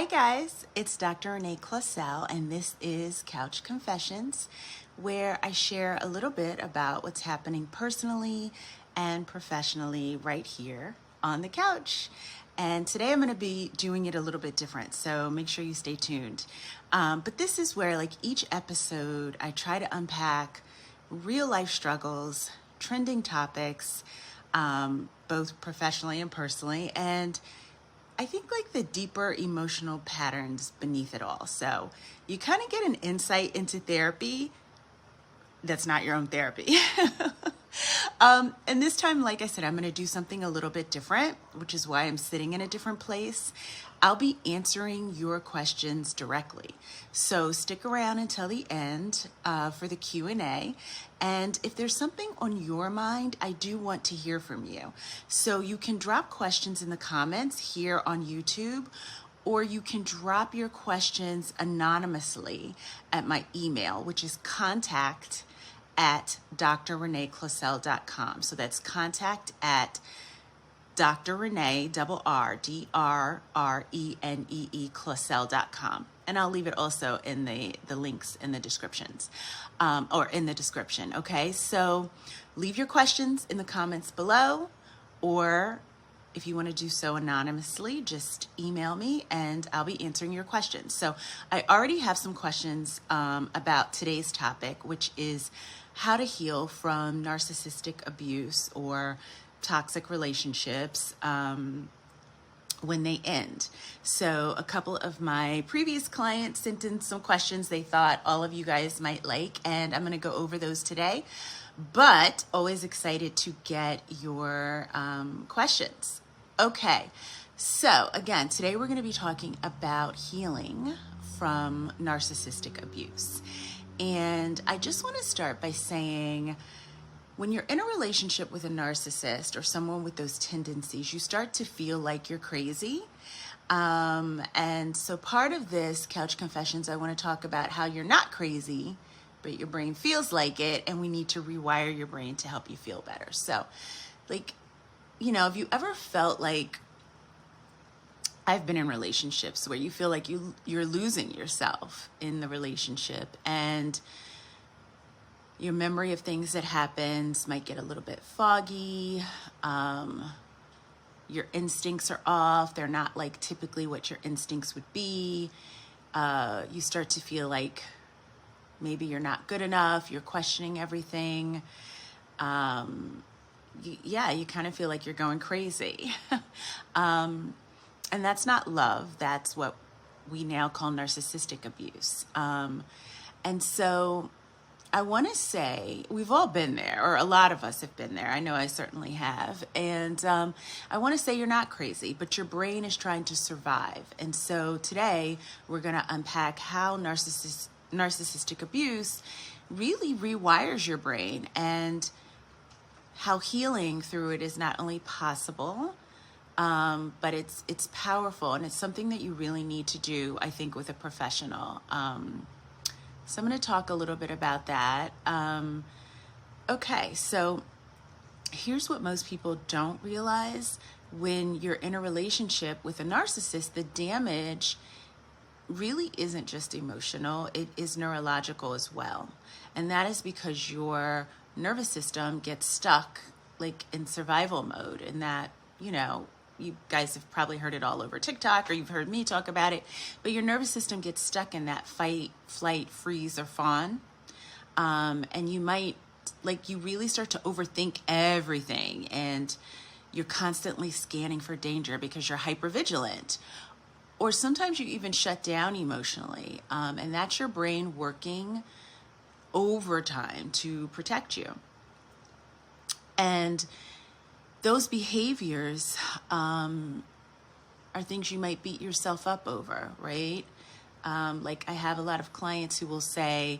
Hi guys, it's Dr. Renee Clausell, and this is Couch Confessions, where I share a little bit about what's happening personally and professionally right here on the couch. And today I'm going to be doing it a little bit different, so make sure you stay tuned. But this is where, like each episode, I try to unpack real life struggles, trending topics, both professionally and personally, and I think like the deeper emotional patterns beneath it all. So you kind of get an insight into therapy that's not your own therapy. And this time, like I said, I'm going to do something a little bit different, which is why I'm sitting in a different place. I'll be answering your questions directly. So stick around until the end for the Q&A. And if there's something on your mind, I do want to hear from you. So you can drop questions in the comments here on YouTube, or you can drop your questions anonymously at my email, which is contact@drreneeclausell.com. So that's contact at Dr. Renee, DRRRENEE Clausell.com. And I'll leave it also in the links in the descriptions, or in the description, okay? So leave your questions in the comments below, or if you want to do so anonymously, just email me and I'll be answering your questions. So I already have some questions about today's topic, which is how to heal from narcissistic abuse or toxic relationships when they end. So a couple of my previous clients sent in some questions they thought all of you guys might like, and I'm going to go over those today. But always excited to get your questions. Okay, so again, today we're going to be talking about healing from narcissistic abuse. And I just want to start by saying, when you're in a relationship with a narcissist or someone with those tendencies, you start to feel like you're crazy. And so part of this Couch Confessions, I want to talk about how you're not crazy, but your brain feels like it, and we need to rewire your brain to help you feel better. So, like, you know, have you ever felt like, I've been in relationships where you feel like you're losing yourself in the relationship, and your memory of things that happened might get a little bit foggy. Your instincts are off. They're not like typically what your instincts would be. You start to feel like maybe you're not good enough. You're questioning everything. You kind of feel like you're going crazy. And that's not love. That's what we now call narcissistic abuse. And so I want to say we've all been there, or a lot of us have been there. I know I certainly have. And I want to say you're not crazy, but your brain is trying to survive. And so today we're going to unpack how narcissistic abuse really rewires your brain, and how healing through it is not only possible, but it's powerful, and it's something that you really need to do, I think, with a professional. So I'm going to talk a little bit about that. Okay, so here's what most people don't realize. When you're in a relationship with a narcissist, the damage really isn't just emotional, it is neurological as well. And that is because your nervous system gets stuck like in survival mode, and that, you know, you guys have probably heard it all over TikTok, or you've heard me talk about it, but your nervous system gets stuck in that fight, flight, freeze, or fawn. And you might, like, you really start to overthink everything, and you're constantly scanning for danger because you're hypervigilant. Or sometimes you even shut down emotionally, and that's your brain working overtime to protect you. And those behaviors are things you might beat yourself up over, right? Like, I have a lot of clients who will say,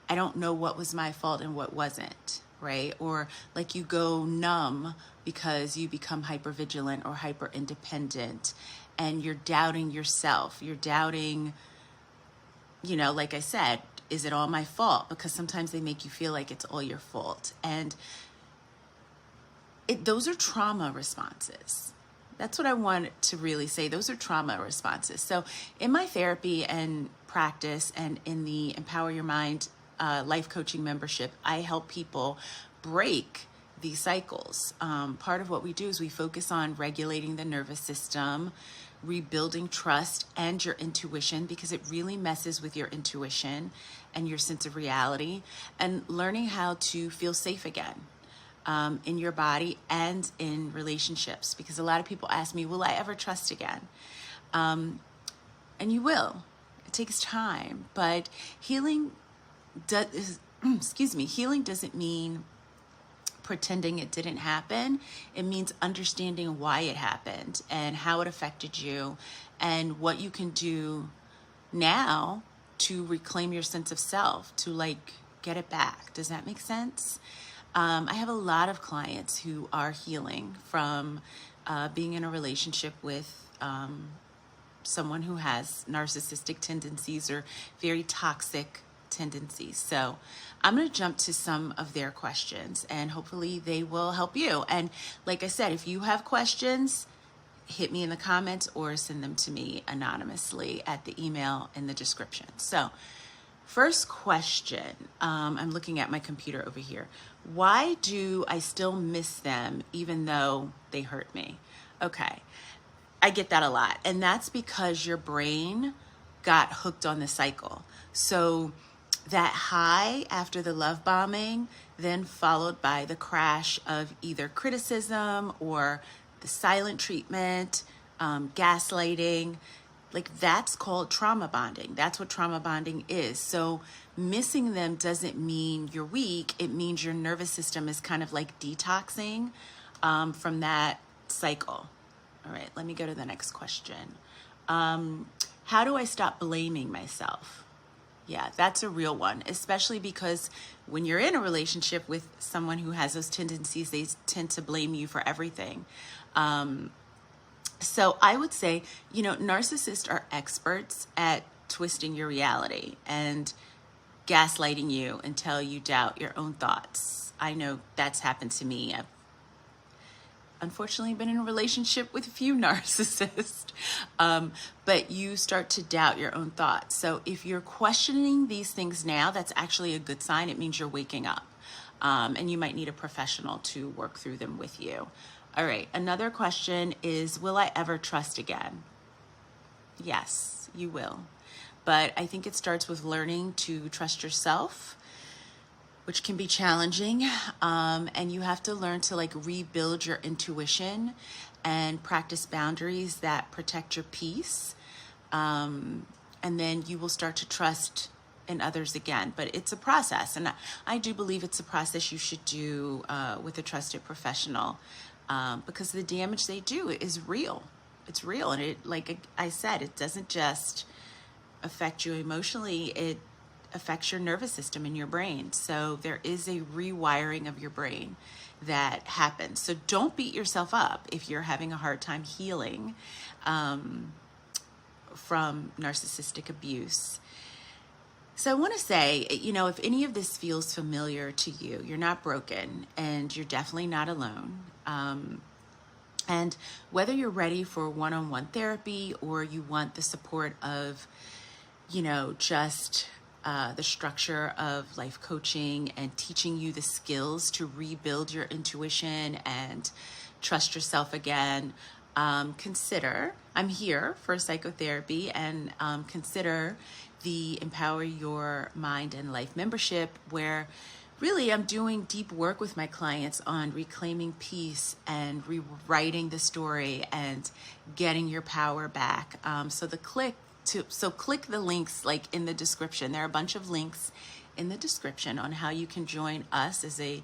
I don't know what was my fault and what wasn't, right? Or like, you go numb because you become hypervigilant or hyper independent, and you're doubting yourself. You're doubting, you know, like I said, is it all my fault? Because sometimes they make you feel like it's all your fault. And those are trauma responses. That's what I want to really say. Those are trauma responses. So in my therapy and practice and in the Empower Your Mind life coaching membership, I help people break these cycles. Part of what we do is we focus on regulating the nervous system, rebuilding trust and your intuition, because it really messes with your intuition and your sense of reality, and learning how to feel safe again in your body and in relationships. Because a lot of people ask me, will I ever trust again? And you will. It takes time, but healing healing doesn't mean pretending it didn't happen. It means understanding why it happened and how it affected you and what you can do now to reclaim your sense of self, to like get it back. Does that make sense? I have a lot of clients who are healing from being in a relationship with someone who has narcissistic tendencies or very toxic tendencies. So I'm going to jump to some of their questions and hopefully they will help you. And like I said, if you have questions, hit me in the comments or send them to me anonymously at the email in the description. So first question, I'm looking at my computer over here. Why do I still miss them even though they hurt me? Okay, I get that a lot. And that's because your brain got hooked on the cycle. So that high after the love bombing, then followed by the crash of either criticism or the silent treatment, gaslighting, like that's called trauma bonding. That's what trauma bonding is. So missing them doesn't mean you're weak. It means your nervous system is kind of like detoxing from that cycle. All right, let me go to the next question. How do I stop blaming myself? Yeah, that's a real one, especially because when you're in a relationship with someone who has those tendencies, they tend to blame you for everything. So I would say, narcissists are experts at twisting your reality and gaslighting you until you doubt your own thoughts. I know that's happened to me. I've unfortunately been in a relationship with a few narcissists, but you start to doubt your own thoughts. So if you're questioning these things now, that's actually a good sign. It means you're waking up, and you might need a professional to work through them with you. All right, another question is, will I ever trust again? Yes, you will. But I think it starts with learning to trust yourself, which can be challenging. And you have to learn to like rebuild your intuition and practice boundaries that protect your peace. And then you will start to trust in others again. But it's a process. And I do believe it's a process you should do with a trusted professional, because the damage they do is real. It's real. And it, like I said, it doesn't just affect you emotionally. It affects your nervous system and your brain. So there is a rewiring of your brain that happens. So don't beat yourself up if you're having a hard time healing from narcissistic abuse. So I want to say, if any of this feels familiar to you, you're not broken and you're definitely not alone. And whether you're ready for one-on-one therapy or you want the support of, just the structure of life coaching and teaching you the skills to rebuild your intuition and trust yourself again, consider, I'm here for psychotherapy, and consider the Empower Your Mind and Life membership, where really I'm doing deep work with my clients on reclaiming peace and rewriting the story and getting your power back. So click the links like in the description. There are a bunch of links in the description on how you can join us as a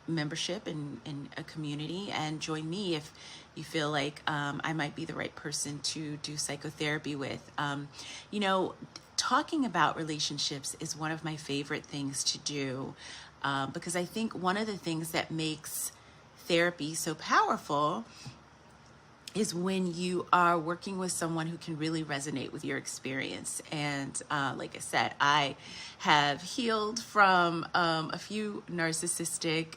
membership in a community, and join me if you feel like I might be the right person to do psychotherapy with. Talking about relationships is one of my favorite things to do, because I think one of the things that makes therapy so powerful is when you are working with someone who can really resonate with your experience. And like I said, I have healed from a few narcissistic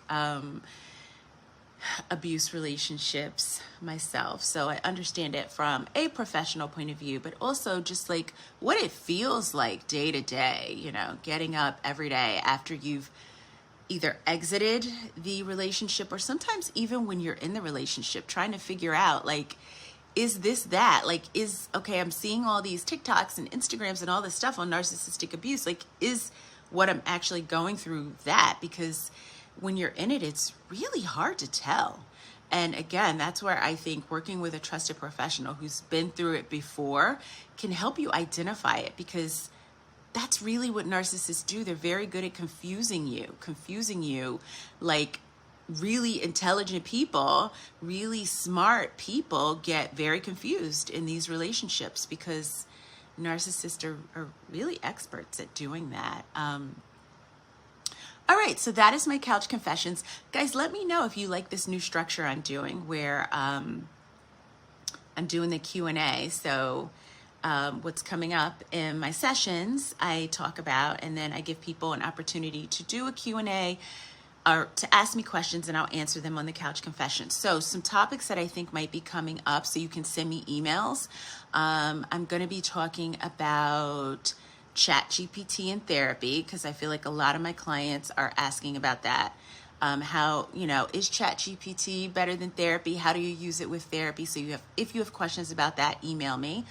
abuse relationships myself, so I understand it from a professional point of view, but also just like what it feels like day to day, you know, getting up every day after you've either exited the relationship, or sometimes even when you're in the relationship, trying to figure out, like, is this that? Like, okay, I'm seeing all these TikToks and Instagrams and all this stuff on narcissistic abuse. Like, is what I'm actually going through that? Because when you're in it, it's really hard to tell. And again, that's where I think working with a trusted professional who's been through it before can help you identify it, because that's really what narcissists do. They're very good at confusing you, like really intelligent people, really smart people get very confused in these relationships because narcissists are really experts at doing that. All right, so that is my couch confessions. Guys, let me know if you like this new structure I'm doing where I'm doing the Q&A. So what's coming up in my sessions, I talk about, and then I give people an opportunity to do a Q&A or to ask me questions, and I'll answer them on the couch confessions. So some topics that I think might be coming up, so you can send me emails. I'm going to be talking about ChatGPT and therapy, because I feel like a lot of my clients are asking about that. How, you know, is ChatGPT better than therapy? How do you use it with therapy? So if you have questions about that, email me.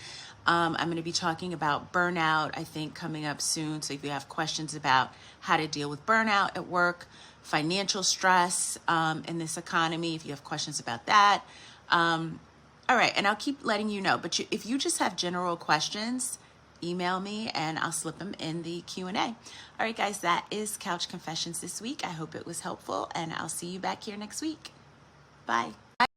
I'm going to be talking about burnout, I think, coming up soon. So if you have questions about how to deal with burnout at work, financial stress in this economy, if you have questions about that. All right, and I'll keep letting you know. But if you just have general questions, email me and I'll slip them in the Q&A. All right, guys, that is Couch Confessions this week. I hope it was helpful, and I'll see you back here next week. Bye.